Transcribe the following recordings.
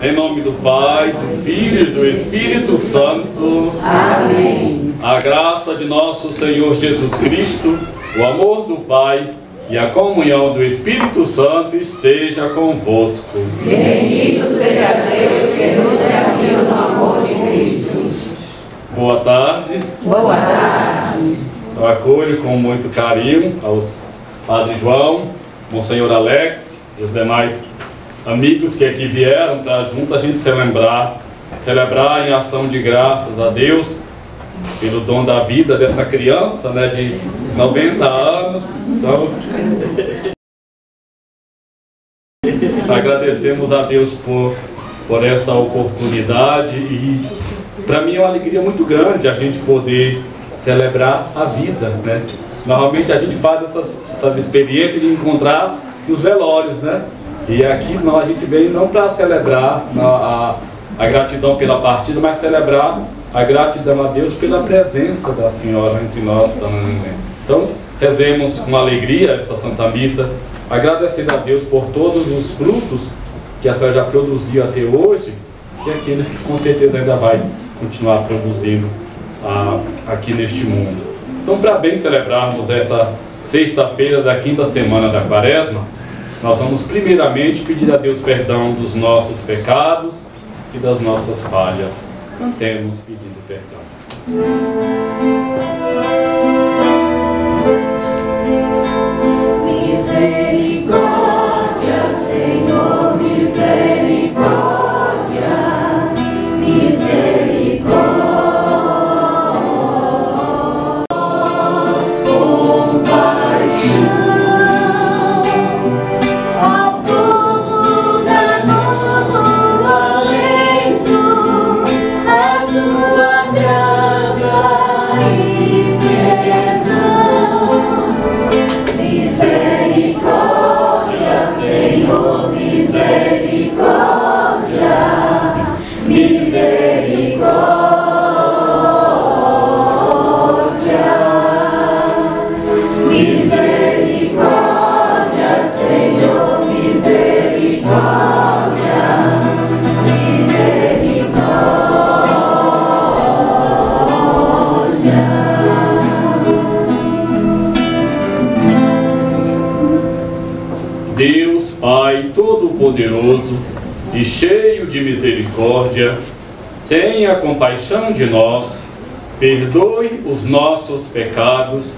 Em nome do Pai, do Filho e do Espírito Santo. Amém. A graça de nosso Senhor Jesus Cristo, o amor do Pai e a comunhão do Espírito Santo esteja convosco. Bendito seja Deus que nos reuniu no amor de Cristo. Boa tarde. Boa tarde. Eu acolho com muito carinho aos Padre João, Monsenhor Alex e os demais amigos que aqui vieram para junto a gente celebrar em ação de graças a Deus pelo dom da vida dessa criança, né, de 90 anos. Então, agradecemos a Deus por essa oportunidade e para mim é uma alegria muito grande a gente poder celebrar a vida, né? Normalmente a gente faz essas experiências de encontrar nos velórios, né? E aqui a gente veio não para celebrar a gratidão pela partida, mas celebrar a gratidão a Deus pela presença da Senhora entre nós, Dona Nenê. Então, rezemos com alegria essa Santa Missa, agradecendo a Deus por todos os frutos que a Senhora já produziu até hoje e aqueles que com certeza ainda vai continuar produzindo aqui neste mundo. Então, para bem celebrarmos essa sexta-feira da quinta semana da Quaresma, nós vamos primeiramente pedir a Deus perdão dos nossos pecados e das nossas falhas. Cantemos pedindo perdão. Misericórdia, Senhor, misericórdia, misericórdia. Deus Pai Todo-Poderoso e cheio de misericórdia, tenha compaixão de nós, perdoe os nossos pecados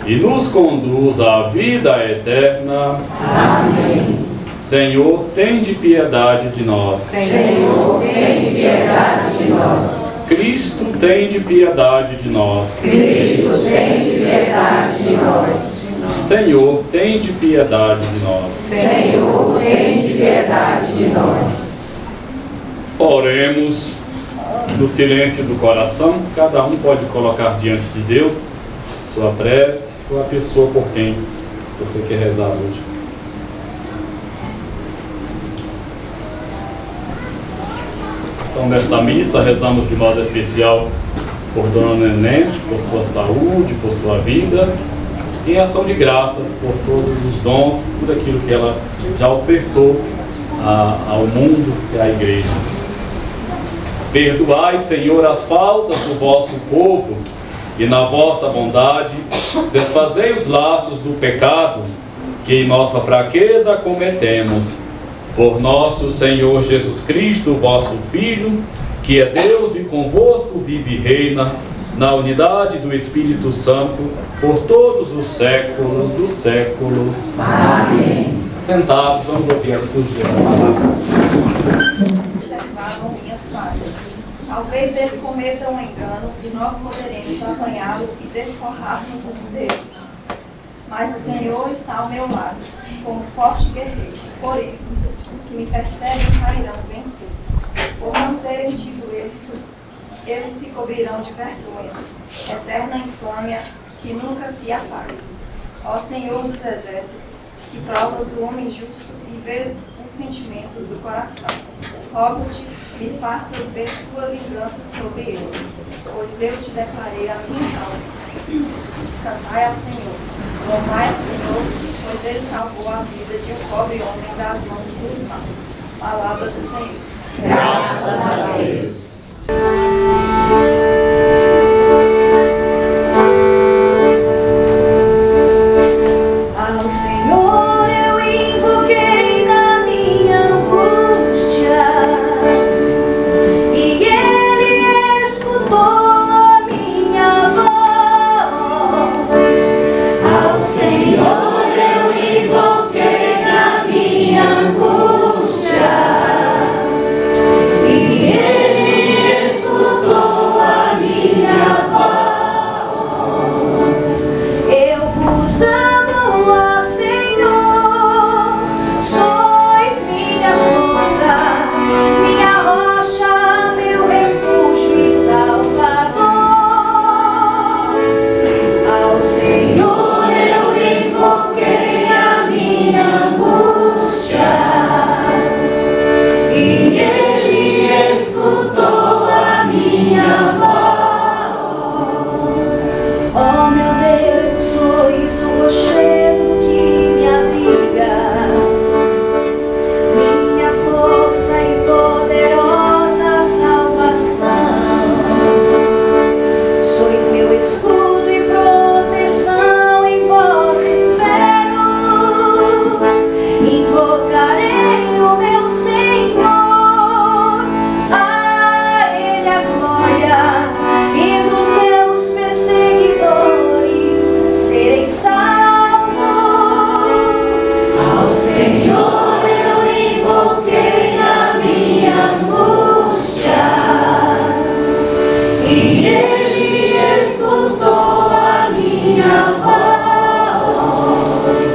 e nos conduza à vida eterna. Amém. Senhor, tende piedade de nós. Senhor, tende piedade de nós. Cristo, tende piedade de nós. Cristo, tende piedade de nós. Senhor, tende piedade de nós. Senhor, tende piedade de nós. Oremos no silêncio do coração. Cada um pode colocar diante de Deus sua prece ou a pessoa por quem você quer rezar hoje. Então, nesta missa, rezamos de modo especial por Dona Nenê, por sua saúde, por sua vida, em ação de graças por todos os dons, por aquilo que ela já ofertou ao mundo e à Igreja. Perdoai, Senhor, as faltas do vosso povo e na vossa bondade desfazei os laços do pecado que em nossa fraqueza cometemos. Por nosso Senhor Jesus Cristo, vosso Filho, que é Deus e convosco vive e reina, na unidade do Espírito Santo, por todos os séculos dos séculos. Amém. Sentados, vamos ouvir a liturgia da palavra. Observavam minhas falhas. Talvez ele cometa um engano e nós poderemos apanhá-lo e desforrar-nos dele. Mas o Senhor está ao meu lado, como forte guerreiro. Por isso, os que me perseguem sairão vencidos. Por não terem tido êxito, eles se cobrirão de vergonha, eterna infâmia que nunca se apaga. Ó Senhor dos exércitos, que provas o homem justo e vê os sentimentos do coração. Rogo-te, me faças ver tua vingança sobre eles, pois eu te declarei a minha causa. Cantai ao Senhor, louvai ao Senhor, pois ele salvou a vida de um pobre homem das mãos dos maus. Palavra do Senhor. Graças a Deus. Ao Senhor eu invoquei na minha angústia, e Ele escutou a minha voz. Ao Senhor eu invoquei na minha angústia, e Ele escutou a minha voz. Eu vos amo, ó Senhor, sois minha força, minha rocha, meu refúgio e salvador. Ao Senhor eu invoquei a minha angústia, e Ele escutou a minha voz. Ó meu Deus, sois o rochedo que me abriga, minha força e poderosa salvação. Sois meu escudo e proteção, em vós espero. Invocarei o meu Senhor, a Ele a glória, e dos meus perseguidores serei salvo. Ao Senhor eu invoquei na minha angústia, e Ele escutou a minha voz.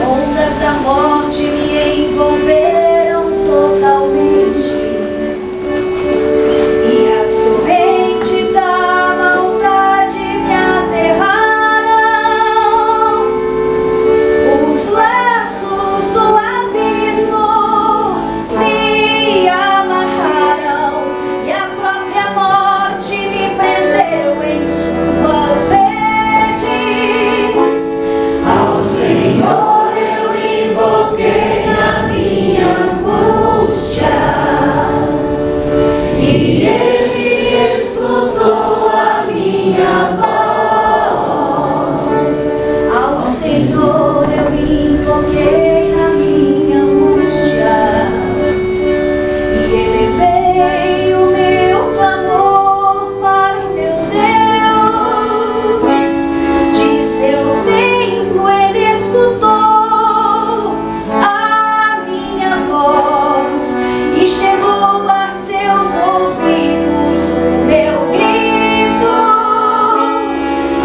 Ondas da morte me envolveram totalmente, e as torrentes da maldade me aterraram. Os laços do abismo me amarraram, e a própria morte me prendeu em suas redes. Ao Senhor eu invoquei na minha angústia, e Ele escutou a minha voz. Ao Senhor eu invoquei na minha angústia, e elevei o meu clamor para o meu Deus. De seu templo Ele escutou a minha voz, e chegou a seus ouvidos o meu grito.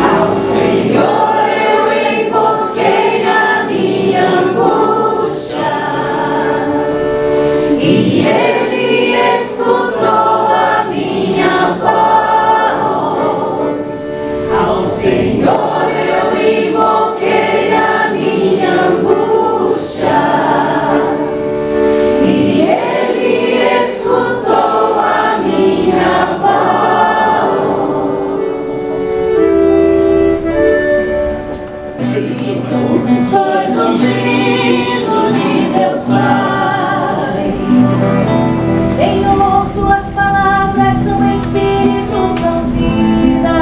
Ao Senhor eu invoquei na minha angústia, e Ele escutou a minha voz. Ao Senhor eu invoquei na minha angústia, e Ele escutou a minha voz. Sois ungido de Deus Pai. Senhor, tuas palavras são espírito, são vida.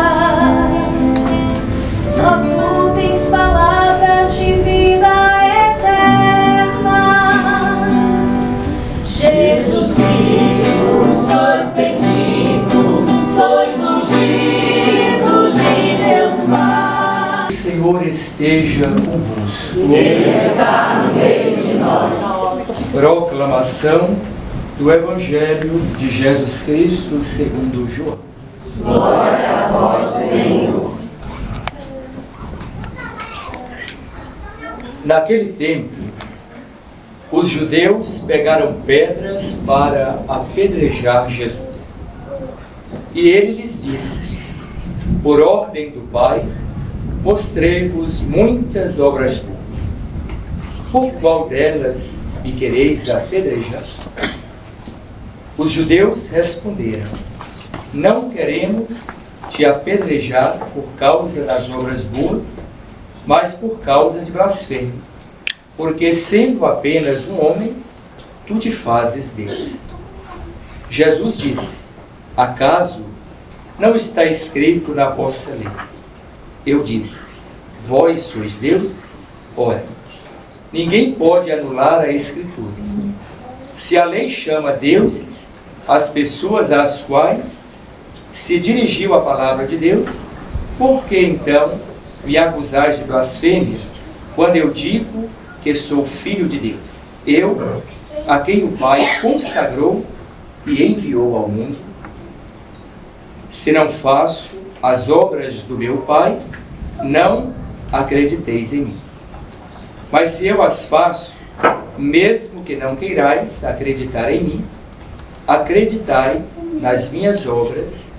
Só tu tens palavras de vida eterna. Jesus Cristo, sois bendito, sois ungido de Deus Pai. O Senhor esteja convosco. Ele está no meio de nós. Proclamação do Evangelho de Jesus Cristo segundo João. Glória a vós, Senhor. Naquele tempo, os judeus pegaram pedras para apedrejar Jesus. E ele lhes disse: por ordem do Pai, mostrei-vos muitas obras boas. Por qual delas me quereis apedrejar? Os judeus responderam: não queremos te apedrejar por causa das obras boas, mas por causa de blasfêmia, porque sendo apenas um homem, tu te fazes Deus. Jesus disse: acaso não está escrito na vossa lei? Eu disse: vós sois deuses? Ora, ninguém pode anular a Escritura. Se a lei chama deuses as pessoas às quais se dirigiu a palavra de Deus, por que então me acusais de blasfêmia quando eu digo que sou filho de Deus? Eu, a quem o Pai consagrou e enviou ao mundo? Se não faço as obras do meu Pai, não acrediteis em mim. Mas se eu as faço, mesmo que não queirais acreditar em mim, acreditai nas minhas obras,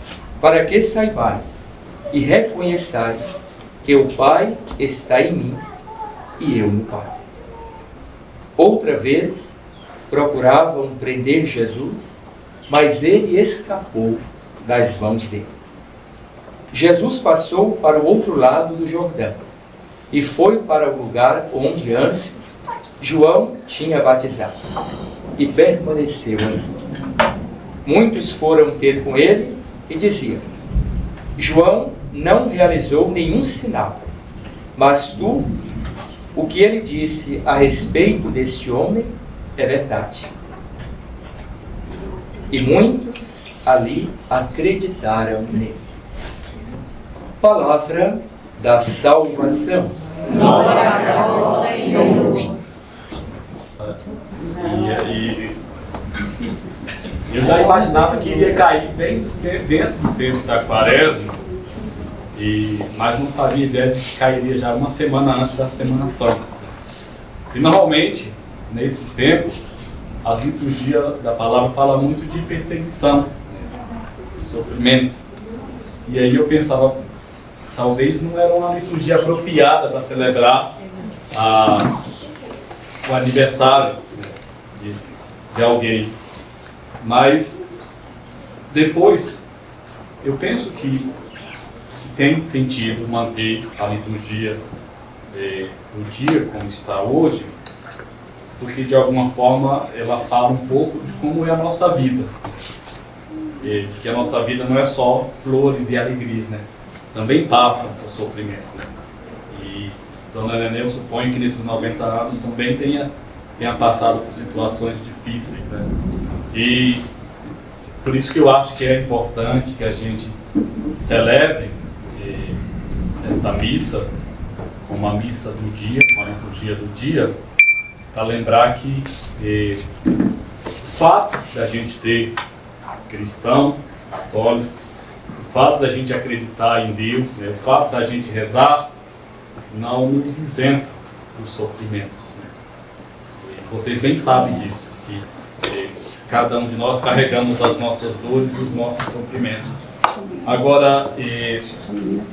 para que saibais e reconheçais que o Pai está em mim e eu no Pai. Outra vez procuravam prender Jesus, mas ele escapou das mãos dele. Jesus passou para o outro lado do Jordão e foi para o lugar onde antes João tinha batizado e permaneceu ali. Muitos foram ter com ele e diziam: João não realizou nenhum sinal, mas tu, o que ele disse a respeito deste homem é verdade. E muitos ali acreditaram nele. Palavra da salvação. Glória a vós, Senhor. Eu já imaginava que iria cair bem dentro do tempo da Quaresma, mas não fazia ideia de que cairia já uma semana antes da Semana Santa. E normalmente, nesse tempo, a liturgia da palavra fala muito de perseguição, de sofrimento. E aí eu pensava, talvez não era uma liturgia apropriada para celebrar o aniversário de alguém. Mas depois eu penso que tem sentido manter a liturgia do dia como está hoje, porque de alguma forma ela fala um pouco de como é a nossa vida, que a nossa vida não é só flores e alegria, né? Também passa por sofrimento, né? E Dona Nenê, eu suponho que nesses 90 anos também tenha passado por situações difíceis, né? E por isso que eu acho que é importante que a gente celebre essa missa como a missa do dia, como a liturgia do dia, para lembrar que o fato da gente ser cristão, católico, o fato da gente acreditar em Deus, né, o fato da gente rezar, não nos isenta do sofrimento, né? Vocês bem sabem disso, que cada um de nós carregamos as nossas dores e os nossos sofrimentos. Agora,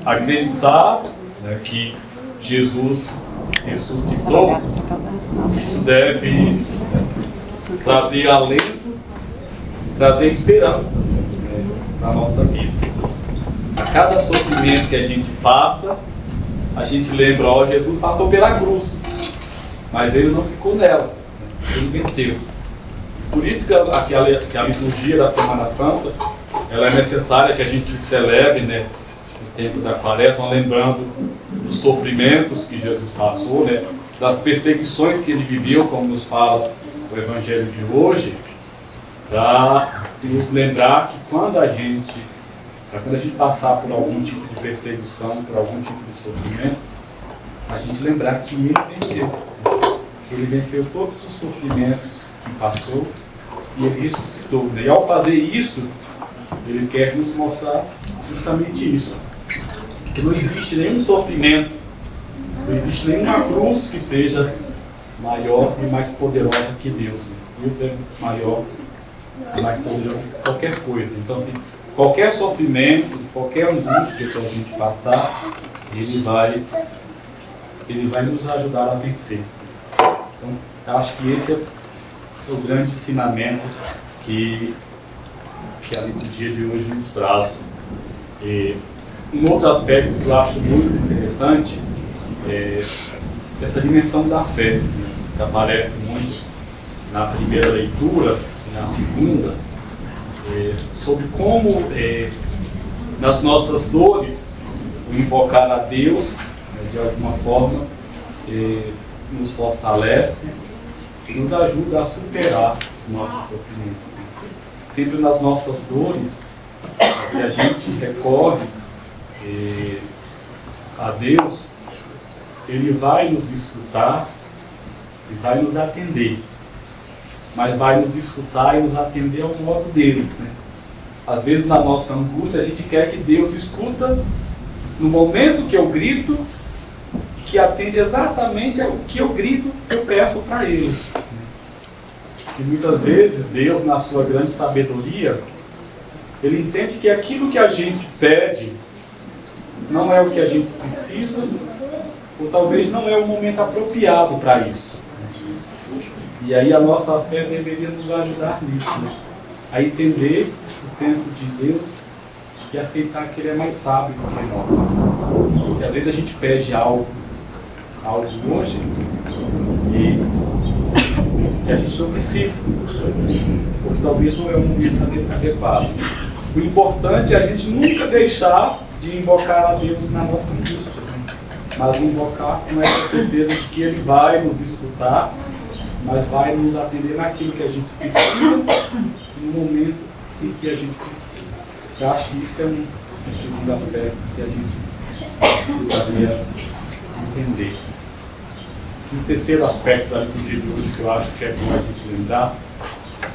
acreditar, né, que Jesus ressuscitou, isso deve trazer alento, trazer esperança, né, na nossa vida. A cada sofrimento que a gente passa, a gente lembra: ó, Jesus passou pela cruz, mas ele não ficou nela, né? Ele venceu. Por isso que a liturgia da Semana Santa, ela é necessária que a gente celebre, né, no tempo da Quaresma, lembrando dos sofrimentos que Jesus passou, né, das perseguições que ele viveu, como nos fala o Evangelho de hoje, para nos lembrar que quando a gente passar por algum tipo de perseguição, por algum tipo de sofrimento, a gente lembrar que ele venceu. Ele venceu todos os sofrimentos que passou e ele ressuscitou, né? E ao fazer isso, ele quer nos mostrar justamente isso, que não existe nenhum sofrimento, não existe nenhuma cruz que seja maior e mais poderosa que Deus. Deus é maior e mais poderoso que qualquer coisa. Então, assim, qualquer sofrimento, qualquer angústia que a gente passar, Ele vai nos ajudar a vencer. Então, eu acho que esse é o grande ensinamento que a liturgia de hoje nos traz. E um outro aspecto que eu acho muito interessante é essa dimensão da fé, que aparece muito na primeira leitura e na segunda, sobre como nas nossas dores o invocar a Deus, de alguma forma, nos fortalece e nos ajuda a superar os nossos sofrimentos. Sempre nas nossas dores, se a gente recorre a Deus, Ele vai nos escutar e vai nos atender. Mas vai nos escutar e nos atender ao modo dele, né? Às vezes na nossa angústia a gente quer que Deus escuta no momento que eu grito, que atende exatamente ao que eu grito, que eu peço para Ele. E muitas vezes Deus, na sua grande sabedoria, Ele entende que aquilo que a gente pede não é o que a gente precisa, ou talvez não é o momento apropriado para isso. E aí a nossa fé deveria nos ajudar nisso, né? A entender o tempo de Deus e aceitar que Ele é mais sábio do que nós. Porque às vezes a gente pede algo hoje e a gente não precisa, porque talvez não é o momento adequado. O importante é a gente nunca deixar de invocar a Deus na nossa angústia, né? Mas invocar com essa certeza de que Ele vai nos escutar, mas vai nos atender naquilo que a gente precisa, no momento em que a gente precisa. Eu acho que isso é um segundo aspecto que a gente precisaria entender. O terceiro aspecto da liturgia de hoje que eu acho que é bom a gente lembrar,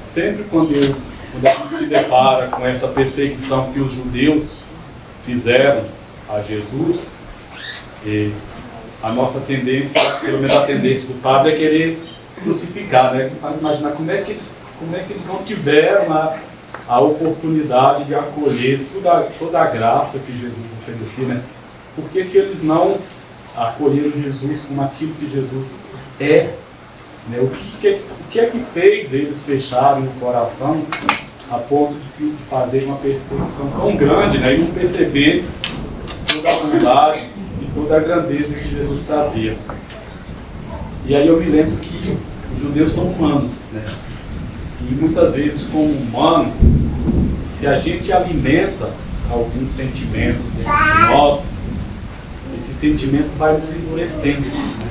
sempre quando a gente se depara com essa perseguição que os judeus fizeram a Jesus, a nossa tendência, pelo menos a tendência do padre, é querer crucificar, né? Imaginar como é que eles não tiveram a oportunidade de acolher toda a graça que Jesus oferecia, né? Por que eles não acolheram Jesus como aquilo que Jesus é, né? O que é que fez eles fecharem o coração a ponto de fazer uma perseguição tão grande, né? E não perceber toda a bondade e toda a grandeza que Jesus trazia. E aí eu me lembro que os judeus são humanos, né? E muitas vezes, como humano, se a gente alimenta algum sentimento dentro de nós, esse sentimento vai nos endurecendo, né?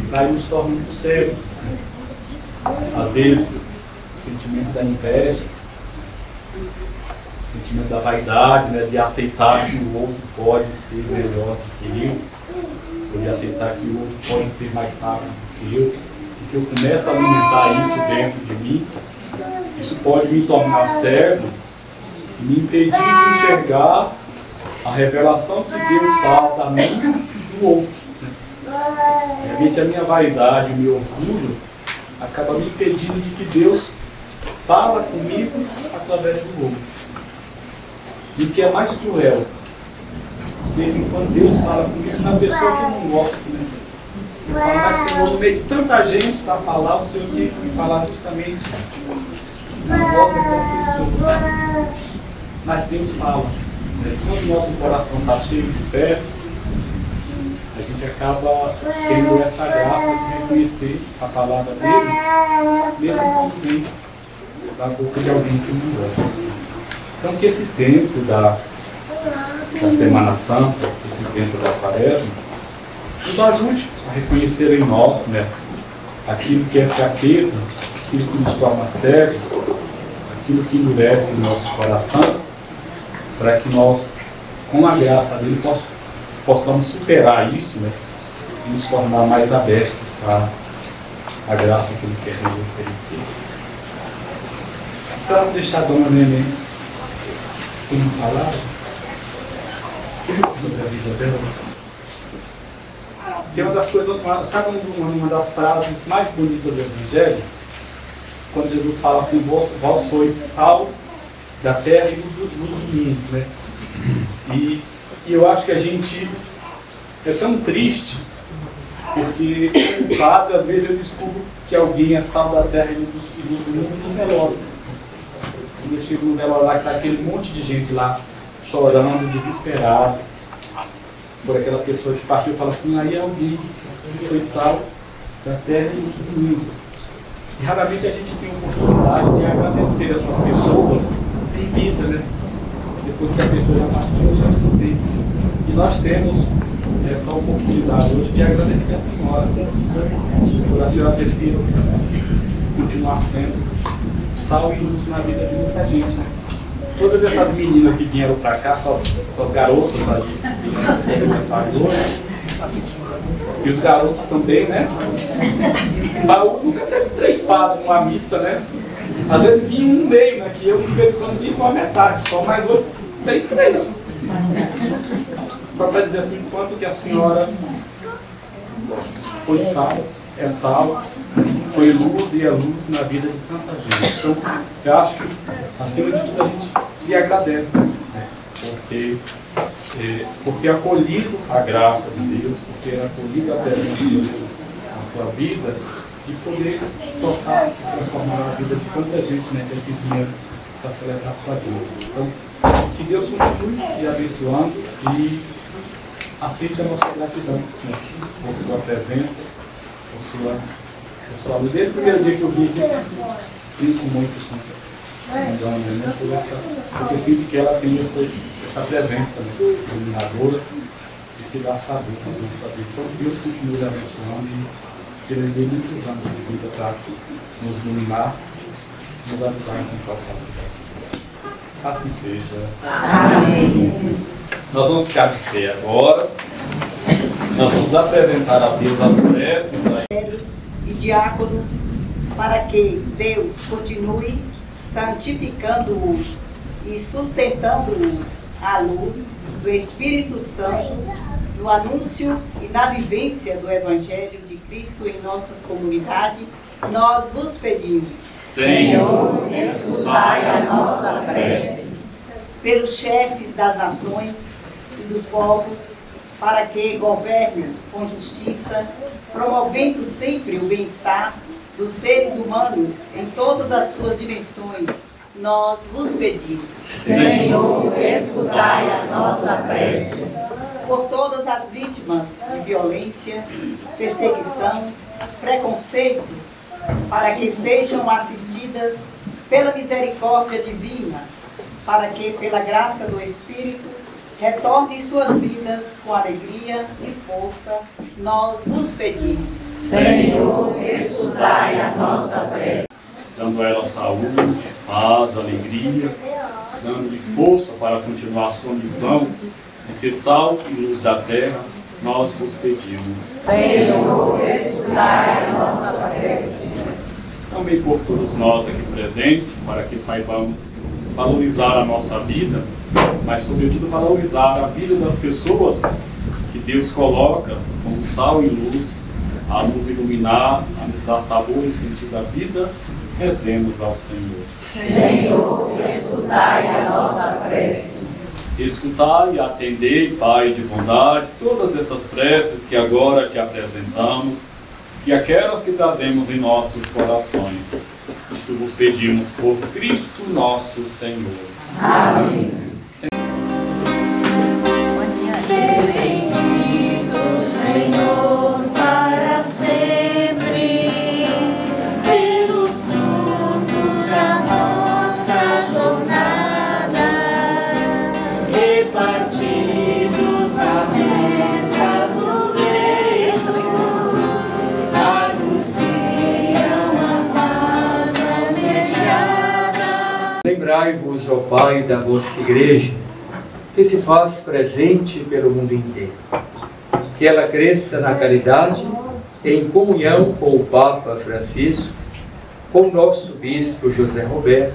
E vai nos tornando cegos, né? Às vezes, o sentimento da inveja, o sentimento da vaidade, né? De aceitar que o outro pode ser melhor do que eu, ou de aceitar que o outro pode ser mais sábio do que eu. E se eu começo a alimentar isso dentro de mim, isso pode me tornar cego, me impedir de enxergar a revelação que Deus faz a mim e do outro. Realmente a minha vaidade, o meu orgulho, acaba me impedindo de que Deus fala comigo através do outro. E o que é mais cruel, de vez em quando Deus fala comigo na pessoa que eu não gosto, né? Eu falo, mas Senhor, no meio de tanta gente para falar, o Senhor tinha que me falar justamente na volta para o Senhor. Mas Deus fala. Quando o nosso coração está cheio de fé, a gente acaba tendo essa graça de reconhecer a palavra dele, mesmo quando vem da boca de alguém que não gosta. Então que esse tempo da Semana Santa, esse tempo da Quaresma, nos ajude a reconhecer em nós, né, aquilo que é fraqueza, aquilo que nos torna cegos, aquilo que endurece o nosso coração, para que nós, com a graça dele, possamos superar isso, né, e nos tornar mais abertos à graça que ele quer nos oferecer. Então, deixar a dona Neném uma palavra sobre a vida dela. Tem uma das coisas, sabe uma das frases mais bonitas do Evangelho? Quando Jesus fala assim, vós sois sal da terra e do mundo, né? E eu acho que a gente é tão triste, porque o padre, às vezes eu descubro que alguém é sal da terra e dos mundos no velório. Quando eu chego no velório lá, que está aquele monte de gente lá, chorando, desesperado, por aquela pessoa que partiu, fala assim, aí é alguém que foi sal da terra e dos mundos. E raramente a gente tem a oportunidade de agradecer essas pessoas em vida, né? Depois que a pessoa já partiu, a gente não tem. E nós temos essa oportunidade hoje de agradecer a senhora por a senhora ter sido, continuar sendo sal e luz na vida de muita gente, né? Todas essas meninas que vieram para cá, essas garotas ali, que começaram hoje, e os garotos também, né? Baú nunca teve 3 padres numa missa, né? Às vezes vinha um meio, né? Que eu, de vez em quando, vinha com a metade só, mas hoje tem 3. Só para dizer assim, enquanto que a senhora foi sal, é sal, foi luz e é luz na vida de tanta gente. Então, eu acho que, acima de tudo, a gente lhe agradece, né? Porque acolhido a graça de Deus, porque acolhido a presença de Deus na sua vida, e poder tocar e transformar a vida de tanta gente, né, que vinha para celebrar a sua vida. Então, que Deus continue lhe abençoando e aceite a nossa gratidão, né, por sua presença, por sua luz. Desde o primeiro dia que eu vim aqui, sinto muito porque sinto que ela tem essa presença, né, iluminadora e que dá saber para nós saber. Então Deus continue abençoando e que Ele dê muitos anos de vida para nos iluminar, nos ajudar a encontrar a salvação. Assim seja. Amém. Nós vamos ficar de pé agora. Nós vamos apresentar a Deus as preces e diáconos para que Deus continue santificando-os e sustentando-os à luz do Espírito Santo, no anúncio e na vivência do Evangelho de Cristo em nossas comunidades, nós vos pedimos. Senhor, escutai a nossa prece. Pelos chefes das nações e dos povos, para que governem com justiça, promovendo sempre o bem-estar dos seres humanos em todas as suas dimensões, nós vos pedimos. Senhor, escutai a nossa prece. Por todas as vítimas de violência, perseguição, preconceito, para que sejam assistidas pela misericórdia divina, para que, pela graça do Espírito, retornem suas vidas com alegria e força, nós vos pedimos. Senhor, escutai a nossa prece. Dando a ela saúde, paz, alegria, dando-lhe força para continuar a sua missão de ser sal e luz da terra, nós vos pedimos. Senhor, escutai a nossa prece. Também por todos nós aqui presentes, para que saibamos valorizar a nossa vida, mas sobretudo valorizar a vida das pessoas que Deus coloca como sal e luz, a nos iluminar, a nos dar sabor e sentido da vida. Rezemos ao Senhor. Senhor, escutai a nossa prece. Escutai e atendei, Pai de bondade, todas essas preces que agora te apresentamos e aquelas que trazemos em nossos corações. Isto vos pedimos por Cristo nosso Senhor. Amém. Ser bendito, Senhor, para sempre, pelos frutos da nossa jornada, repartidos na mesa do reino, anunciam a paz almejada. Lembrai-vos, ó Pai, da vossa Igreja, que se faz presente pelo mundo inteiro. Que ela cresça na caridade, em comunhão com o Papa Francisco, com o nosso Bispo José Roberto,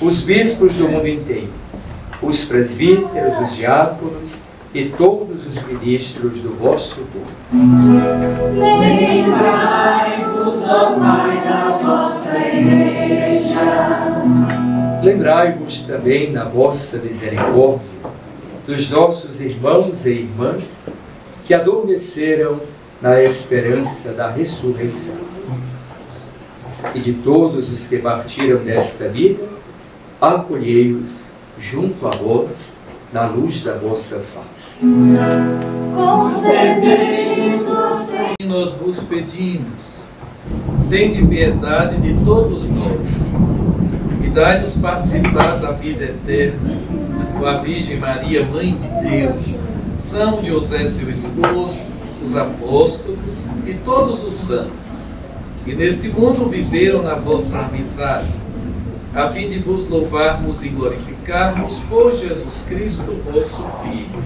os bispos do mundo inteiro, os presbíteros, os diáconos e todos os ministros do vosso povo. Lembrai-vos, ó Pai, da vossa Igreja. Lembrai-vos também, na vossa misericórdia, dos nossos irmãos e irmãs que adormeceram na esperança da ressurreição. E de todos os que partiram desta vida, acolhei-os junto a vós, na luz da vossa face. Concedei-nos, Senhor. Nós vos pedimos, tende piedade de todos nós e dai-nos participar da vida eterna com a Virgem Maria, Mãe de Deus, São José, seu esposo, os apóstolos e todos os santos, que neste mundo viveram na vossa amizade, a fim de vos louvarmos e glorificarmos por Jesus Cristo, vosso Filho.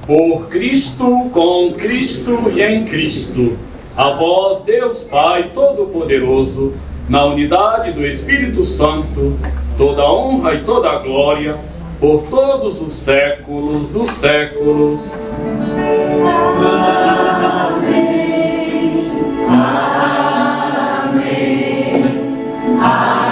Por Cristo, com Cristo e em Cristo, a vós, Deus Pai Todo-Poderoso, na unidade do Espírito Santo, toda honra e toda glória, por todos os séculos dos séculos. Amém. Amém. Amém.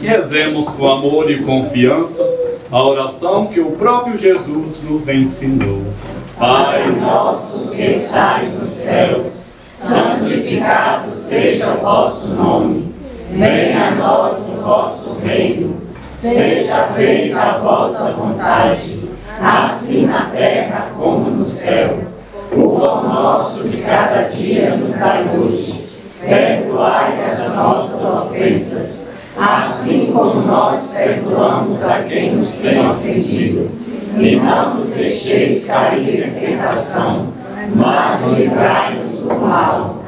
E rezemos com amor e confiança a oração que o próprio Jesus nos ensinou. Pai nosso que estais nos céus, santificado seja o vosso nome. Venha a nós o vosso reino. Seja feita a vossa vontade, assim na terra como no céu. O pão nosso de cada dia nos dai hoje. Perdoai as nossas ofensas, assim como nós perdoamos a quem nos tem ofendido. E não nos deixeis cair em tentação, mas livrai-nos do mal.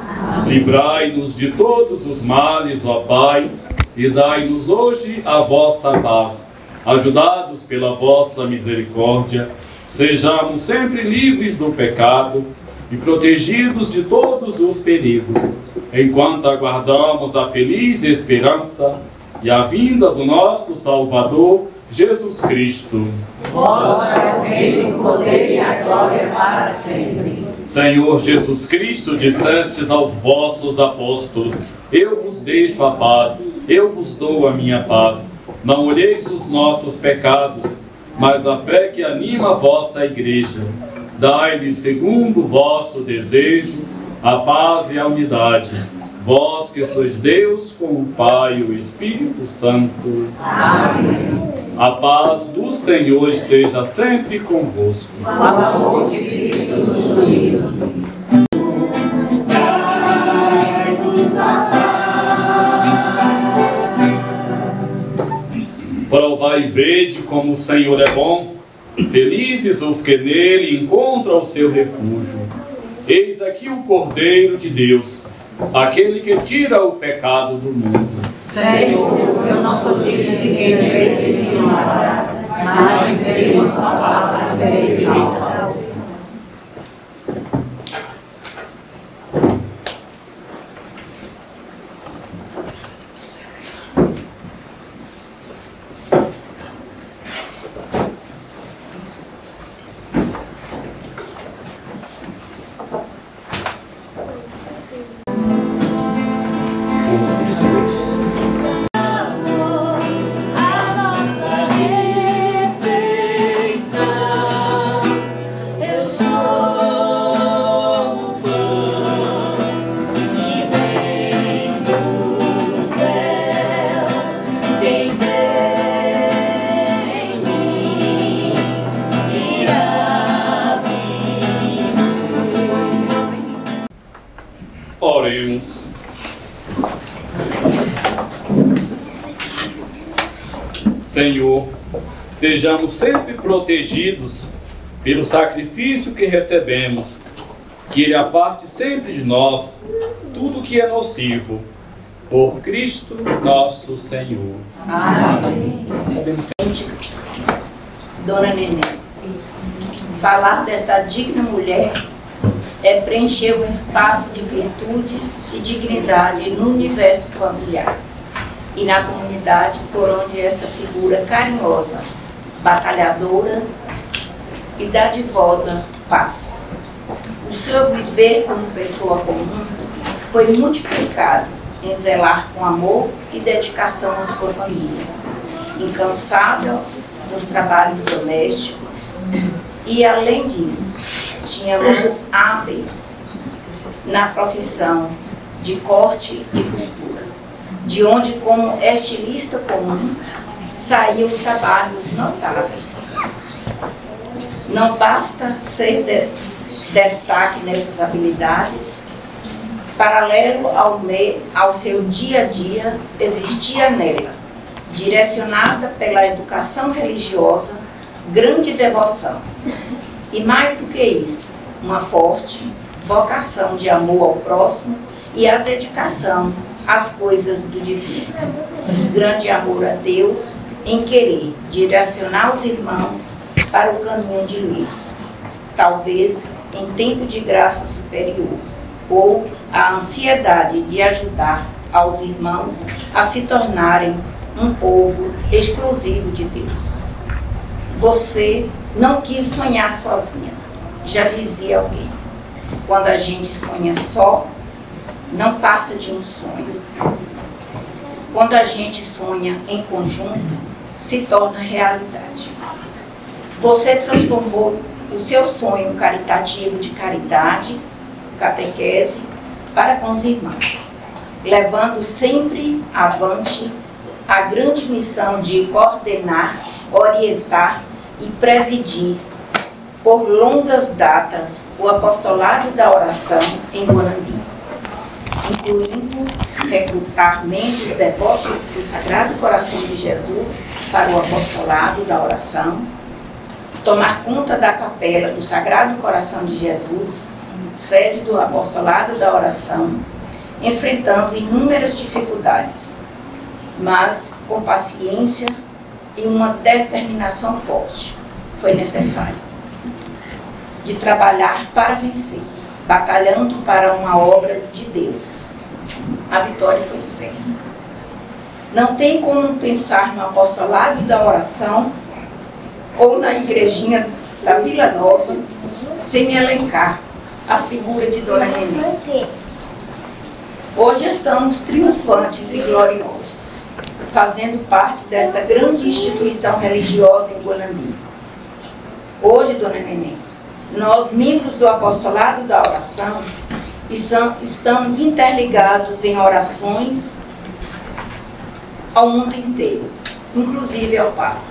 Livrai-nos de todos os males, ó Pai, e dai-nos hoje a vossa paz. Ajudados pela vossa misericórdia, sejamos sempre livres do pecado e protegidos de todos os perigos, enquanto aguardamos a feliz esperança e a vinda do nosso Salvador, Jesus Cristo. Vosso é o reino, o poder e a glória para sempre. Senhor Jesus Cristo, dissestes aos vossos apóstolos: eu vos deixo a paz, eu vos dou a minha paz. Não olheis os nossos pecados, mas a fé que anima a vossa igreja. Dai-lhe, segundo o vosso desejo, a paz e a unidade. Vós que sois Deus com o Pai e o Espírito Santo. Amém. A paz do Senhor esteja sempre convosco. O amor de Cristo nos uniu. Dai-nos a paz. Provai e vede como o Senhor é bom. Felizes os que nele encontram o seu refúgio. Eis aqui o Cordeiro de Deus, aquele que tira o pecado do mundo. Senhor, eu não sou digno de quem deveis me matar, mas dizei uma palavra, serei salvo. Oremos. Senhor, sejamos sempre protegidos pelo sacrifício que recebemos, que Ele aparte sempre de nós tudo que é nocivo, por Cristo nosso Senhor. Amém. Dona Nenê, falar desta digna mulher é preencher um espaço de virtudes e dignidade no universo familiar e na comunidade por onde essa figura carinhosa, batalhadora e dadivosa passa. O seu viver como pessoa comum foi multiplicado em zelar com amor e dedicação à sua família, incansável nos trabalhos domésticos e, além disso, tinha mãos hábeis na profissão de corte e costura, de onde, como estilista comum, saíam trabalhos notáveis. Não basta ser destaque nessas habilidades, paralelo ao seu dia a dia, existia nela, direcionada pela educação religiosa, grande devoção. E mais do que isso, uma forte vocação de amor ao próximo e a dedicação às coisas do divino. Grande amor a Deus em querer direcionar os irmãos para o caminho de luz, talvez em tempo de graça superior, ou a ansiedade de ajudar aos irmãos a se tornarem um povo exclusivo de Deus. Você não quis sonhar sozinha, já dizia alguém. Quando a gente sonha só, não passa de um sonho. Quando a gente sonha em conjunto, se torna realidade. Você transformou o seu sonho caritativo de caridade, catequese, para com os irmãos, levando sempre avante a grande missão de coordenar, orientar e presidir por longas datas o apostolado da oração em Guarani, incluindo recrutar membros devotos do Sagrado Coração de Jesus para o apostolado da oração, tomar conta da capela do Sagrado Coração de Jesus, sede do apostolado da oração, enfrentando inúmeras dificuldades, mas com paciência e uma determinação forte. Foi necessário de trabalhar para vencer, batalhando para uma obra de Deus. A vitória foi certa. Não tem como pensar no apostolado da oração ou na igrejinha da Vila Nova sem elencar a figura de Dona Nenê. Hoje estamos triunfantes e gloriosos, fazendo parte desta grande instituição religiosa em Guanambi. Hoje, Dona Nenê, nós, membros do apostolado da oração, estamos interligados em orações ao mundo inteiro, inclusive ao Papa.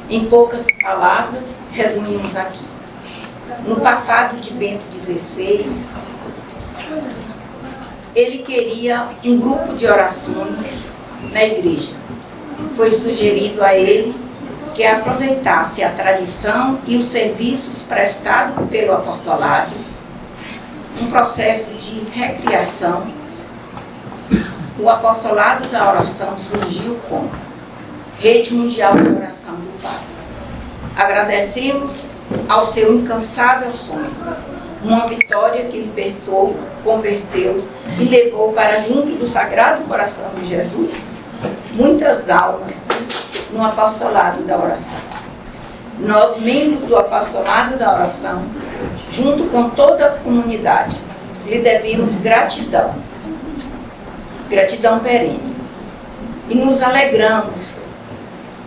Em poucas palavras, resumimos aqui. No papado de Bento XVI, ele queria um grupo de orações na igreja. Foi sugerido a ele que aproveitasse a tradição e os serviços prestados pelo apostolado, um processo de recriação. O apostolado da oração surgiu como Rede Mundial de Oração do Pai. Agradecemos ao seu incansável sonho, uma vitória que libertou, converteu e levou para junto do Sagrado Coração de Jesus muitas almas no apostolado da oração. Nós, membros do apostolado da oração, junto com toda a comunidade, lhe devemos gratidão, gratidão perene. E nos alegramos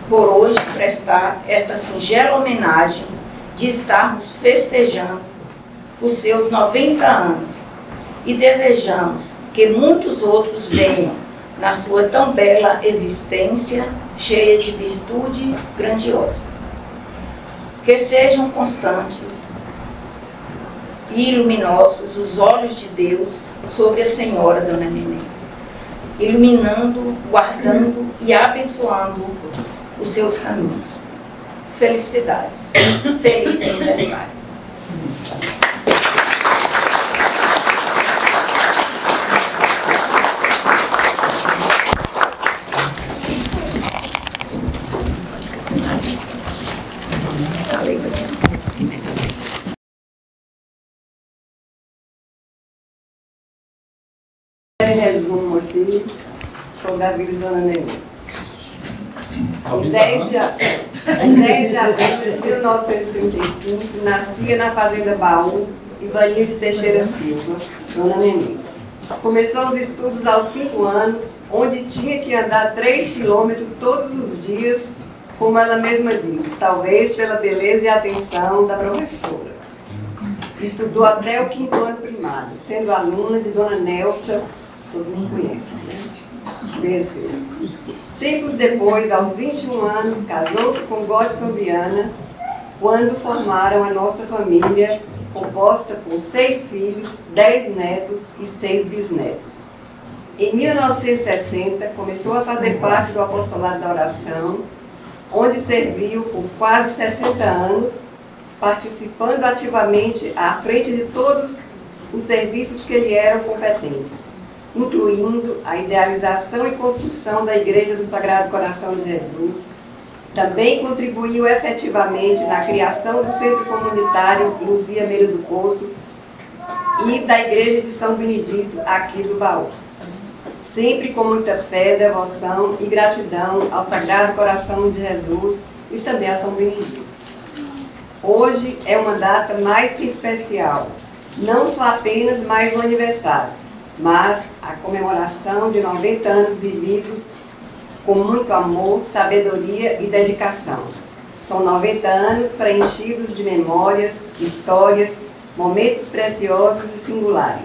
por hoje prestar esta singela homenagem de estarmos festejando os seus 90 anos e desejamos que muitos outros venham na sua tão bela existência, cheia de virtude grandiosa. Que sejam constantes e luminosos os olhos de Deus sobre a Senhora Dona Nenê, iluminando, guardando e abençoando os seus caminhos. Felicidades. Feliz aniversário. Resumo aqui sobre a vida de Dona Nenê. Em 10 de abril de 1935, nascia na Fazenda Baú, Ivanildo de Teixeira Silva, Dona Nenê. Começou os estudos aos 5 anos, onde tinha que andar 3 quilômetros todos os dias, como ela mesma diz, talvez pela beleza e atenção da professora. Estudou até o 5º ano primário, sendo aluna de Dona Nelsa, todo mundo conhece, né? BC. Tempos depois, aos 21 anos, casou-se com Godson Viana, quando formaram a nossa família, composta por 6 filhos, 10 netos e 6 bisnetos. Em 1960, começou a fazer parte do apostolado da oração, onde serviu por quase 60 anos, participando ativamente à frente de todos os serviços que lhe eram competentes, incluindo a idealização e construção da Igreja do Sagrado Coração de Jesus. Também contribuiu efetivamente na criação do Centro Comunitário Luzia Meira do Couto e da Igreja de São Benedito, aqui do Baú. Sempre com muita fé, devoção e gratidão ao Sagrado Coração de Jesus e também a São Benedito. Hoje é uma data mais que especial, não só apenas mais um aniversário, mas a comemoração de 90 anos vividos com muito amor, sabedoria e dedicação. São 90 anos preenchidos de memórias, histórias, momentos preciosos e singulares.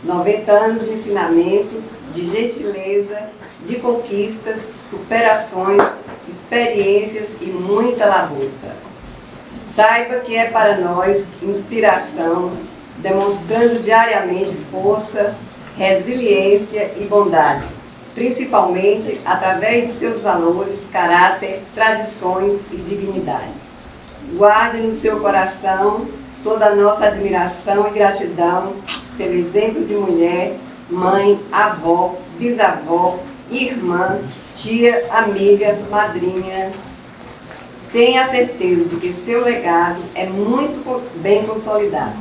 90 anos de ensinamentos, de gentileza, de conquistas, superações, experiências e muita labuta. Saiba que é para nós inspiração, demonstrando diariamente força, resiliência e bondade, principalmente através de seus valores, caráter, tradições e dignidade. Guarde no seu coração toda a nossa admiração e gratidão pelo exemplo de mulher, mãe, avó, bisavó, irmã, tia, amiga, madrinha. Tenha certeza de que seu legado é muito bem consolidado.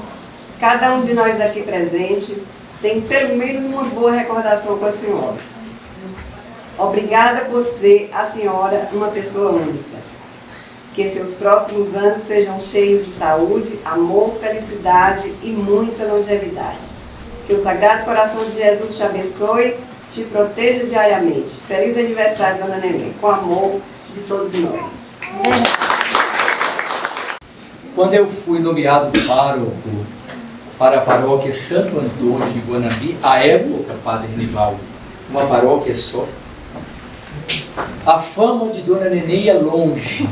Cada um de nós aqui presente tem pelo menos uma boa recordação com a senhora. Obrigada por ser a senhora uma pessoa única. Que seus próximos anos sejam cheios de saúde, amor, felicidade e muita longevidade. Que o Sagrado Coração de Jesus te abençoe, te proteja diariamente. Feliz aniversário, Dona Nenê, com amor de todos nós. Quando eu fui nomeado pároco para a paróquia Santo Antônio de Guanambi, à época, Padre Nivaldo, uma paróquia só, a fama de Dona Nenê ia longe.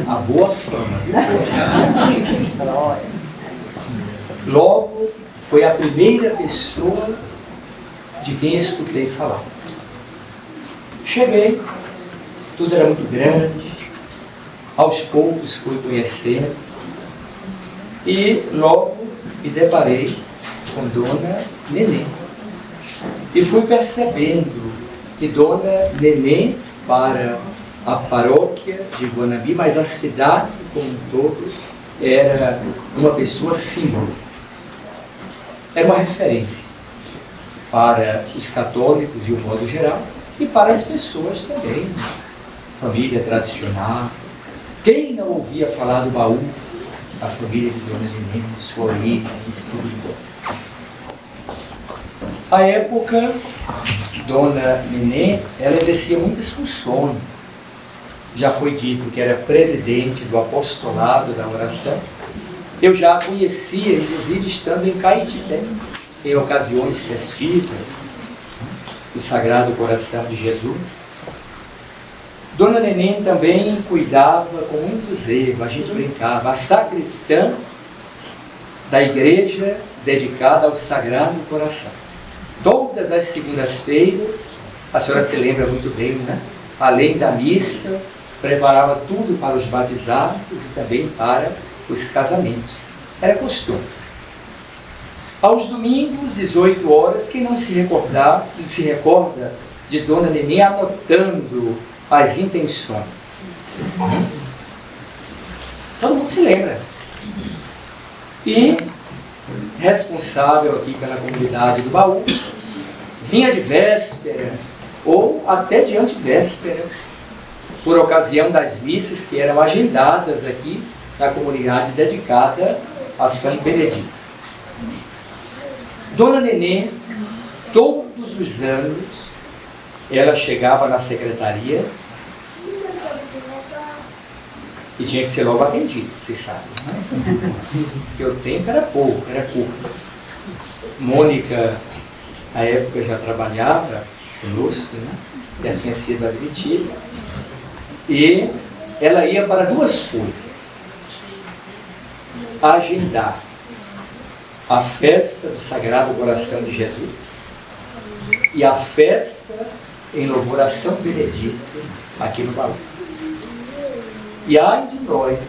A boa fama. Logo, foi a primeira pessoa de quem escutei falar. Cheguei, tudo era muito grande, aos poucos fui conhecendo e logo me deparei com Dona Nenê. E fui percebendo que Dona Nenê, para a paróquia de Guanambi, mas a cidade como um todo, era uma pessoa símbolo. Era uma referência para os católicos de um modo geral e para as pessoas também, família tradicional. Quem não ouvia falar do Baú, a família de Dona Nenê, sua origem, esse tipo de coisa. À época, Dona Nenê, ela exercia muitas funções. Já foi dito que era presidente do apostolado da oração. Eu já a conhecia, inclusive, estando em Caetité, em ocasiões festivas do Sagrado Coração de Jesus. Dona Nenê também cuidava com muito zelo, a gente brincava, a sacristã da igreja dedicada ao Sagrado Coração. Todas as segundas-feiras, a senhora se lembra muito bem, né? Além da missa, preparava tudo para os batizados e também para os casamentos. Era costume. Aos domingos, 18 horas, quem não se recorda de Dona Nenê anotando as intenções? Todo mundo se lembra. E responsável aqui pela comunidade do Baú, vinha de véspera ou até de antevéspera, por ocasião das missas que eram agendadas aqui na comunidade dedicada a São Benedito. Dona Nenê, todos os anos, ela chegava na secretaria e tinha que ser logo atendido, vocês sabem, né? Porque o tempo era pouco, era curto. Mônica, na época, já trabalhava conosco, né? Já tinha sido admitida. E ela ia para duas coisas: agendar a festa do Sagrado Coração de Jesus e a festa em louvor a São Benedito aqui no Baú. E ai de nós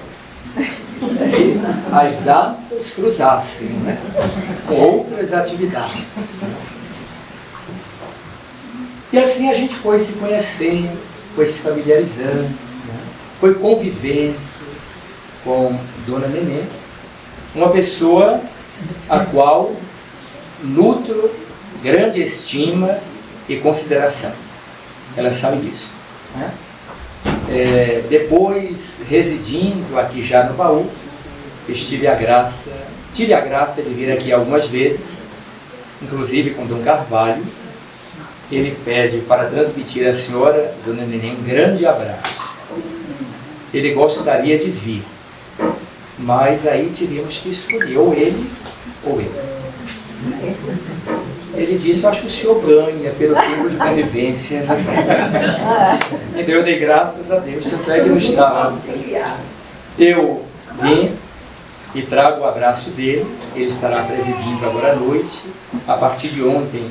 se as datas cruzassem, né, com outras atividades. E assim a gente foi se conhecendo, foi se familiarizando, né, foi convivendo com Dona Nenê, uma pessoa a qual nutro grande estima e consideração. Ela sabe disso, né? Depois, residindo aqui já no Baú, tive a graça de vir aqui algumas vezes, inclusive com Dom Carvalho. Ele pede para transmitir à senhora, Dona Nenê, um grande abraço. Ele gostaria de vir, mas aí teríamos que escolher ou ele ou eu. Ele disse: eu acho que o senhor ganha pelo tempo de convivência. Então eu dei graças a Deus, tanto é que não estava. Eu vim e trago o abraço dele. Ele estará presidindo agora à noite. A partir de ontem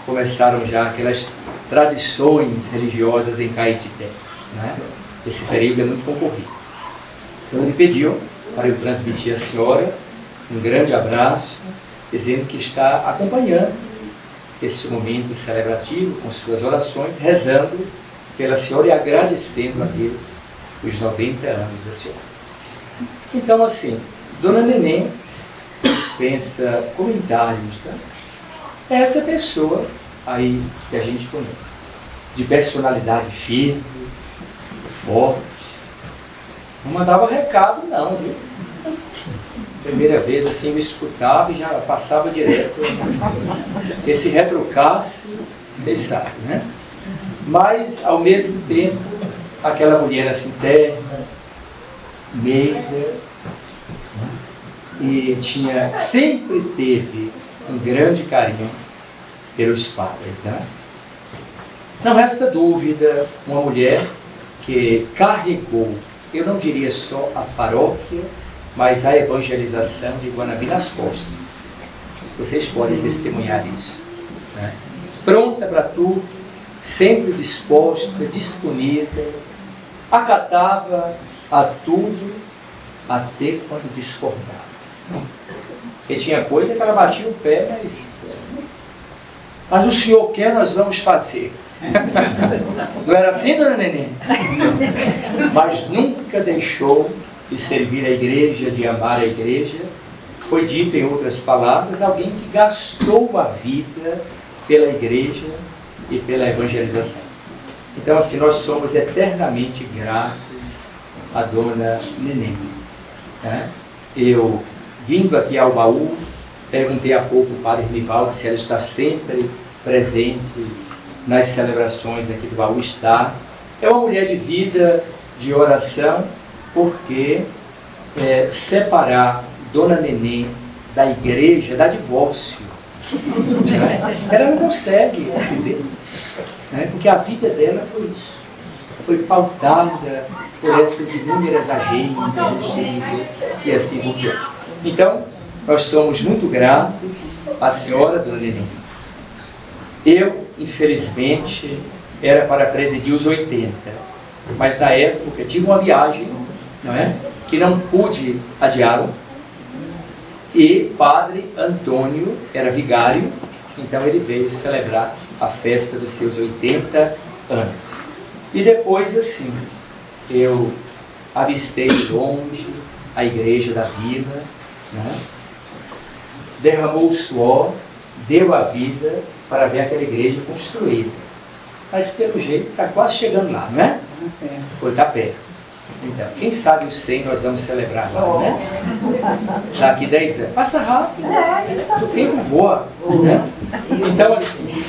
começaram já aquelas tradições religiosas em Caetité, né? Esse período é muito concorrido. Então ele pediu para eu transmitir à senhora um grande abraço, dizendo que está acompanhando esse momento celebrativo com suas orações, rezando pela senhora e agradecendo a Deus os 90 anos da senhora. Então, assim, Dona Nenê dispensa comentários, tá? É essa pessoa aí que a gente conhece, de personalidade firme, forte. Não mandava recado não, viu? Primeira vez assim eu escutava e já passava direto. Esse retrocasse, vocês sabem, né? Mas ao mesmo tempo, aquela mulher assim terna, meiga, e sempre teve um grande carinho pelos padres, né? Não resta dúvida, uma mulher que carregou, eu não diria só a paróquia, mas a evangelização de Guanambi nas costas. Vocês podem testemunhar isso, né? Pronta para tudo, sempre disposta, disponível, acatava a tudo, até quando discordava. Porque tinha coisa que ela batia o pé, mas o senhor quer, nós vamos fazer. Não era assim, Dona Nenê? Mas nunca deixou de servir a igreja, de amar a igreja. Foi dito, em outras palavras, alguém que gastou a vida pela igreja e pela evangelização. Então, assim, nós somos eternamente gratos a Dona Nenê, né? Eu, vindo aqui ao Baú, perguntei há pouco ao Padre Rivaldo se ela está sempre presente nas celebrações aqui do Baú. Está. É uma mulher de vida, de oração, porque separar Dona Nenê da igreja dá divórcio. Né? Ela não consegue viver, né? Porque a vida dela foi isso. Foi pautada por essas inúmeras agendas e assim por diante. Então, nós somos muito gratos à senhora, Dona Nenê. Eu, infelizmente, era para presidir os 80, mas na época tive uma viagem, não é? Que não pude adiá-lo, e Padre Antônio era vigário, então ele veio celebrar a festa dos seus 80 anos. E depois, assim, eu avistei de longe a igreja da vila, né? Derramou o suor, deu a vida para ver aquela igreja construída. Mas pelo jeito está quase chegando lá, não é? Foi, está perto. Então, quem sabe os 100 nós vamos celebrar lá, né? Daqui 10 anos. Passa rápido. O tempo voa. Né? Então, assim,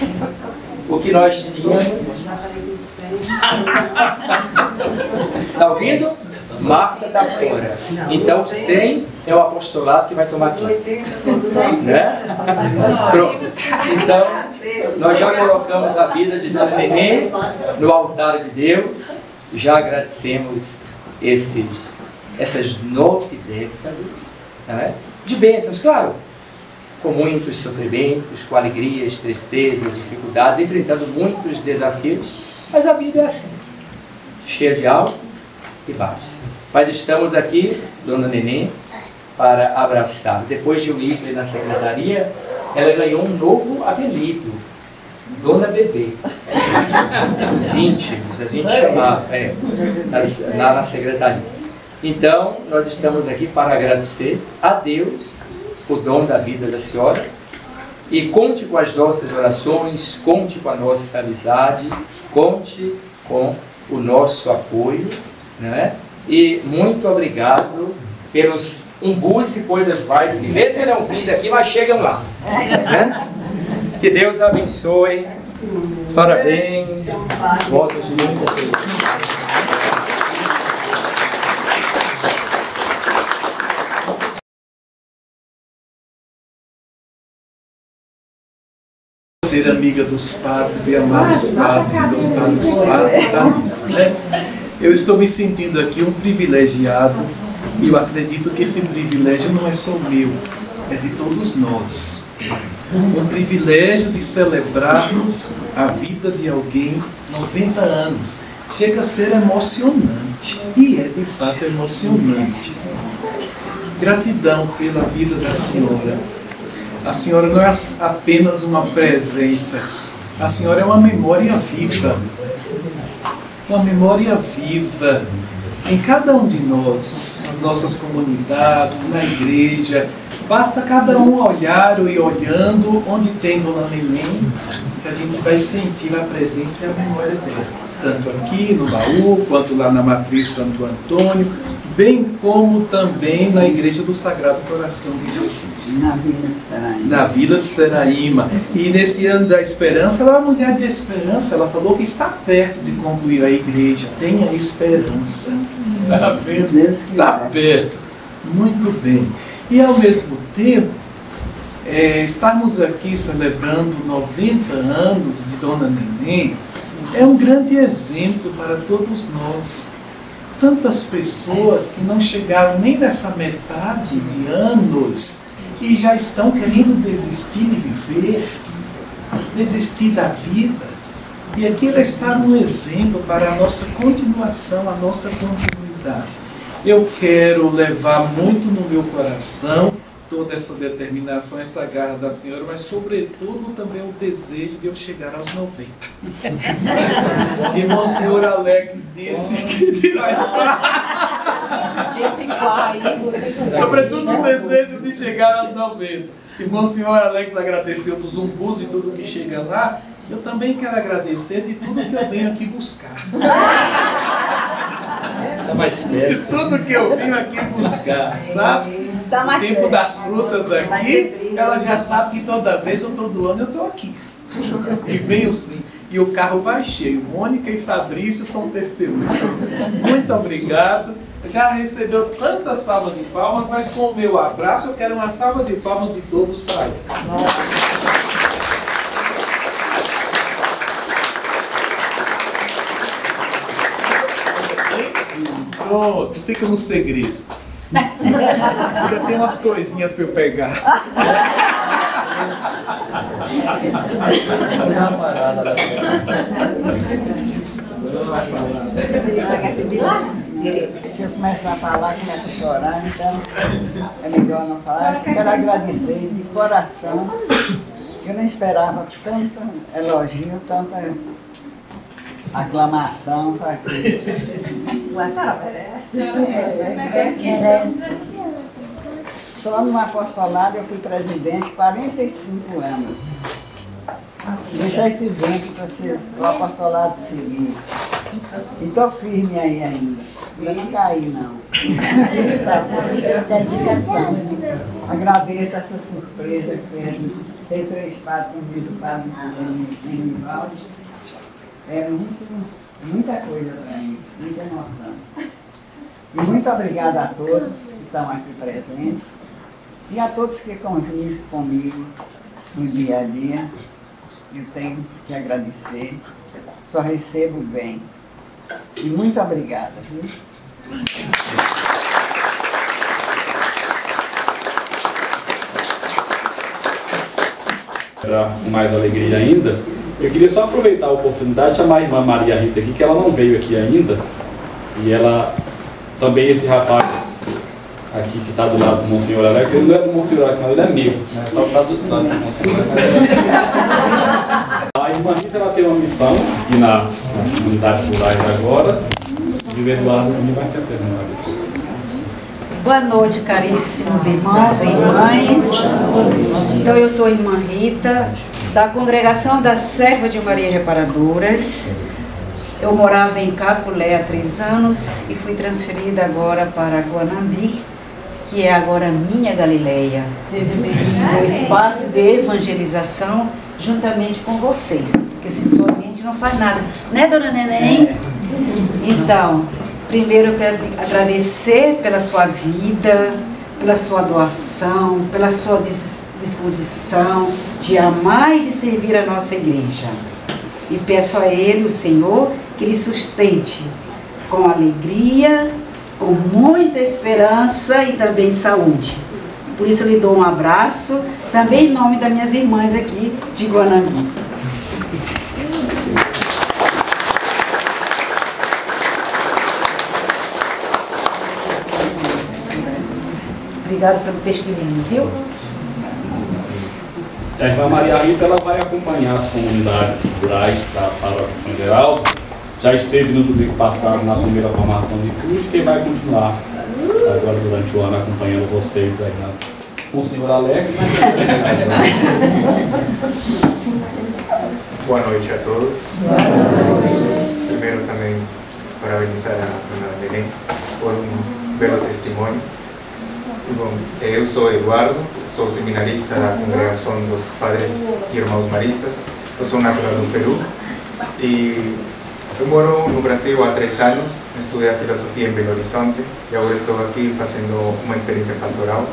o que nós tínhamos... Está ouvindo? Marta está fora. Então, 100 é o apostolado que vai tomar aqui. Né? Pronto. Então, nós já colocamos a vida de Dona Nenê no altar de Deus. Já agradecemos essas 9 décadas, né, de bênçãos, claro, com muitos sofrimentos, com alegrias, tristezas, dificuldades, enfrentando muitos desafios, mas a vida é assim, cheia de altos e baixos. Mas estamos aqui, Dona Nenê, para abraçá-la. Depois de um ir na secretaria, ela ganhou um novo apelido, Dona Bebê. Os íntimos, a gente chamava lá na secretaria. Então, nós estamos aqui para agradecer a Deus o dom da vida da senhora. E conte com as nossas orações, conte com a nossa amizade, conte com o nosso apoio, né? E muito obrigado pelos umbus e coisas mais, que mesmo não vindo aqui, mas chegam lá. Né? Que Deus abençoe. Parabéns. Votos de muita felicidade. Ser amiga dos padres e amar os padres e gostar dos padres, está nisso, né? Eu estou me sentindo aqui um privilegiado e eu acredito que esse privilégio não é só meu, é de todos nós. Um privilégio de celebrarmos a vida de alguém 90 anos. Chega a ser emocionante, e é de fato emocionante. Gratidão pela vida da senhora. A senhora não é apenas uma presença, a senhora é uma memória viva. Uma memória viva em cada um de nós, nas nossas comunidades, na igreja. Basta cada um olhar e olhando onde tem Dona Nenê, que a gente vai sentir a presença e a memória dela. Tanto aqui no baú, quanto lá na Matriz Santo Antônio, bem como também na Igreja do Sagrado Coração de Jesus. Na Vila de Seraíma. Na Vila de Seraíma. E nesse ano da esperança, ela é uma mulher de esperança. Ela falou que está perto de concluir a igreja. Tenha esperança. Está vendo? Está perto. Muito bem. E ao mesmo tempo, estarmos aqui celebrando 90 anos de Dona Nenê é um grande exemplo para todos nós. Tantas pessoas que não chegaram nem nessa metade de anos e já estão querendo desistir de viver, desistir da vida. E aqui ela está um exemplo para a nossa continuação, a nossa continuidade. Eu quero levar muito no meu coração toda essa determinação, essa garra da senhora, mas sobretudo também o desejo de eu chegar aos 90. E o senhor Alex disse que sobretudo o desejo de chegar aos 90. E o senhor Alex agradeceu dos umbus e tudo que chega lá. Eu também quero agradecer de tudo que eu venho aqui buscar. Está mais perto. De tudo que eu venho aqui buscar, sabe? O tempo das frutas aqui, ela já sabe que toda vez ou todo ano eu estou aqui. E venho sim. E o carro vai cheio. Mônica e Fabrício são testemunhas. Muito obrigado. Já recebeu tanta salva de palmas, mas com o meu abraço eu quero uma salva de palmas de todos para ele. Pronto, fica no segredo. Ainda tem umas coisinhas para eu pegar. Se eu começar a falar, começa a chorar, então é melhor não falar. Eu quero agradecer de coração. Eu não esperava tanto elogio, tanta aclamação para aqui. Só no apostolado eu fui presidente 45 anos. deixar esse exemplo para vocês, o apostolado seguir. E estou firme aí ainda. Ainda não caí, não. Dedicação. Agradeço essa surpresa que ter 3 padres, como diz o padre Menivaldo. É muita coisa para mim, muita emoção. E muito obrigada a todos que estão aqui presentes e a todos que convivem comigo no dia a dia. Eu tenho que agradecer, só recebo bem. E muito obrigada, viu? Para mais alegria ainda, eu queria só aproveitar a oportunidade de chamar a irmã Maria Rita aqui, que ela não veio aqui ainda, e ela também, esse rapaz aqui que está do lado do Monsenhor Alex, ele não é do Monsenhor Alex, não, ele é meu, né? Está do lado do Monsenhor Alex. A irmã Rita, ela tem uma missão aqui na comunidade rurais agora, e o Eduardo também vai se apresentar. Boa noite, caríssimos irmãos e irmãs. Então, eu sou a irmã Rita, da Congregação da Serva de Maria Reparadoras. Eu morava em Capulé há 3 anos e fui transferida agora para Guanambi, que é agora minha Galileia. Meu espaço de evangelização juntamente com vocês, porque se sozinha a gente não faz nada. Né, dona Neném? Então, primeiro eu quero agradecer pela sua vida, pela sua doação, pela sua disposição de amar e de servir a nossa igreja. E peço a Ele, o Senhor, que lhe sustente com alegria, com muita esperança e também saúde. Por isso eu lhe dou um abraço, também em nome das minhas irmãs aqui de Guanambi. Obrigada pelo testemunho, viu? A irmã Maria Rita, ela vai acompanhar as comunidades rurais da Paróquia São Geraldo. Já esteve no domingo passado na primeira formação de cruz, que vai continuar agora durante o ano acompanhando vocês aí com o senhor Alex. Boa noite a todos. Primeiro também parabenizar a dona Belém por um belo testemunho. Bom, eu sou Eduardo, sou seminarista da Congregação dos Padres e Irmãos Maristas. Eu sou natural do Peru e eu moro no Brasil há 3 anos, estudei a filosofia em Belo Horizonte e agora estou aqui fazendo uma experiência pastoral,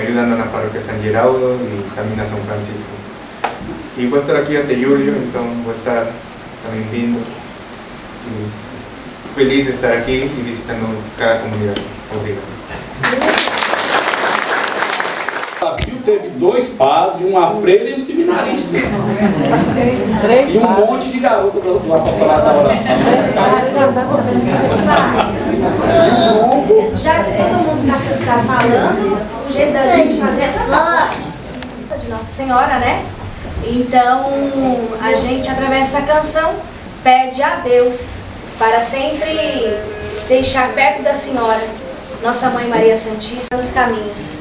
ajudando na Paróquia São Geraldo e também na São Francisco. E vou estar aqui até julho, então vou estar também vindo e feliz de estar aqui e visitando cada comunidade. Obrigado. Viu, teve 2 padres, uma freira e um seminarista. E um monte de garoto do outro lado para falar da oração. Já que todo mundo está falando, o jeito da gente fazer é trabalhar de Nossa Senhora, né? Então, a gente, através dessa canção, pede a Deus para sempre deixar perto da Senhora, Nossa Mãe Maria Santíssima, nos caminhos.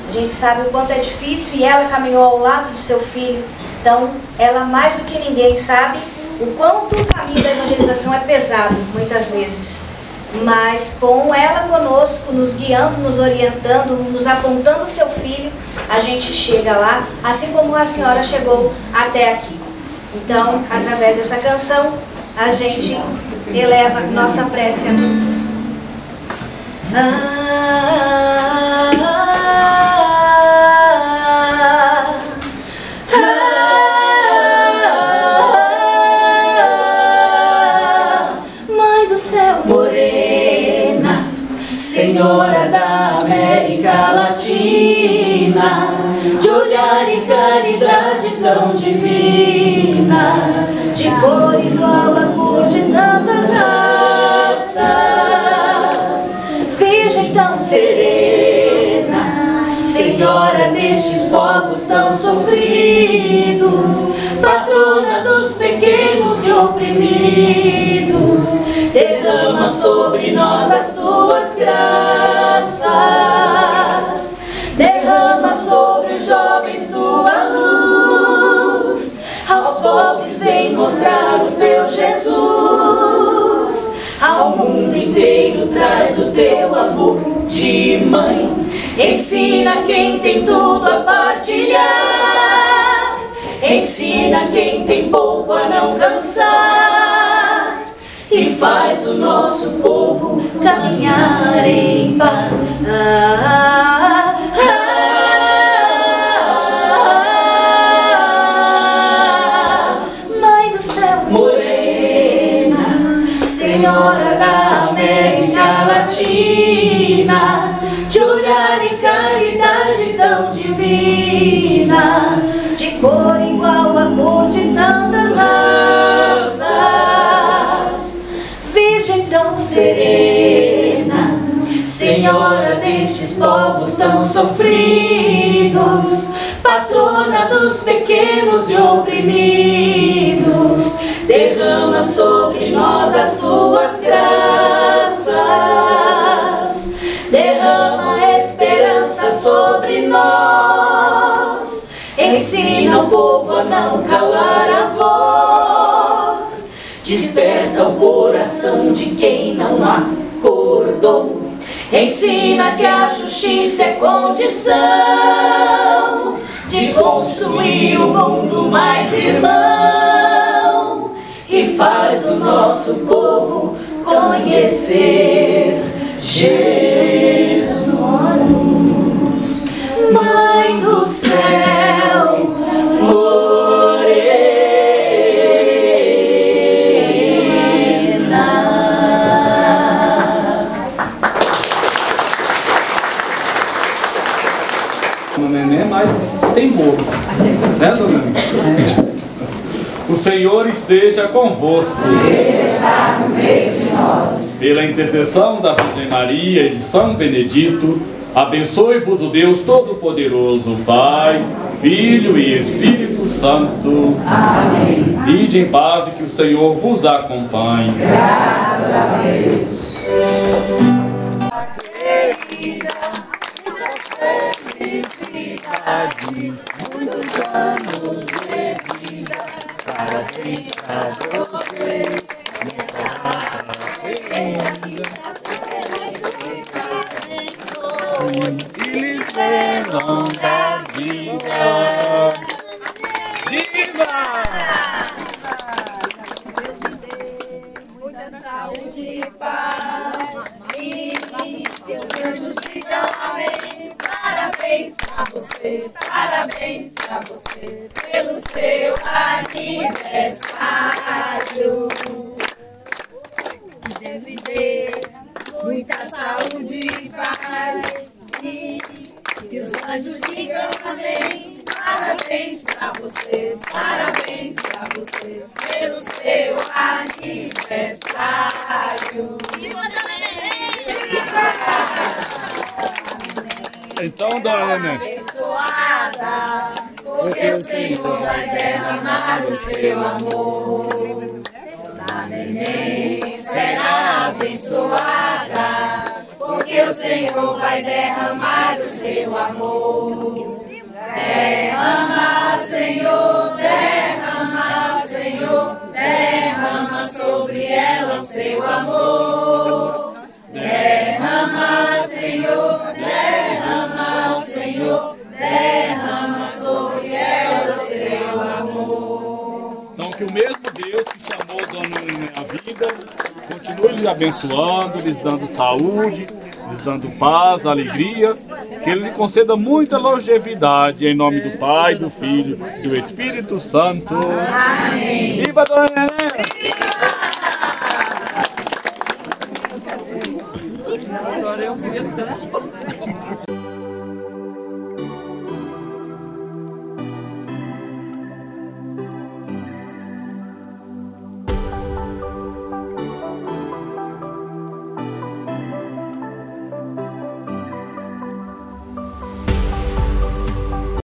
A gente sabe o quanto é difícil e ela caminhou ao lado de seu filho. Então, ela mais do que ninguém sabe o quanto o caminho da evangelização é pesado, muitas vezes. Mas com ela conosco, nos guiando, nos orientando, nos apontando o seu filho, a gente chega lá, assim como a senhora chegou até aqui. Então, através dessa canção, a gente eleva nossa prece a Deus. Mãe do céu morena, Senhora da América Latina, de olhar e caridade tão divina, de cor igual a cor de tantas raças, Virgem tão serena, Senhora destes povos tão sofridos, patrona dos pequenos e oprimidos, derrama sobre nós as tuas graças, derrama sobre os jovens tua luz, pobres vem mostrar o teu Jesus. Ao mundo inteiro traz o teu amor de mãe. Ensina quem tem tudo a partilhar. Ensina quem tem pouco a não cansar. E faz o nosso povo caminhar em paz. Mãe do céu morena, Senhora da América Latina, de olhar e caridade tão divina, de cor igual, amor de tantas raças, Virgem tão serena, Senhora destes povos tão sofridos, patrona dos pequenos e oprimidos, derrama sobre nós as tuas graças, derrama a esperança sobre nós, ensina o povo a não calar a voz, desperta o coração de quem não acordou, ensina que a justiça é condição de construir um mundo mais irmão, e faz o nosso povo conhecer Jesus. Mãe do céu morena. O neném, mas tem bolo, né, dona Neném? O Senhor esteja convosco. Ele está no meio de nós. Pela intercessão da Virgem Maria e de São Benedito, abençoe-vos o Deus Todo-Poderoso, Pai, Filho e Espírito Santo. Amém. Ide em paz e que o Senhor vos acompanhe. Graças a Deus. Felicidade, muitos anos de vida, parabéns pra você, nessa e lhes dê longa vida. Viva! Muita saúde e paz, e que os anjos digam amém. Parabéns pra você, pelo seu aniversário. Que Deus lhe dê muita saúde e paz, e que os anjos digam amém. Parabéns pra você, pelo seu aniversário. Viva Dona Neném! Então, dona Neném. Abençoada, porque o Senhor vai derramar o seu amor. Dona Neném será abençoada, porque o Senhor vai derramar o seu amor. Derrama, Senhor, derrama, Senhor, derrama sobre ela o seu amor. Derrama, Senhor, derrama, Senhor, derrama sobre ela o seu amor. Então que o mesmo Deus que chamou Dona Neném à vida, continue lhes abençoando, lhes dando saúde, lhes dando paz, alegria, que Ele lhe conceda muita longevidade, em nome do Pai, do Filho e do Espírito Santo. Amém. Viva Dona Neném! Agora eu queria tanto.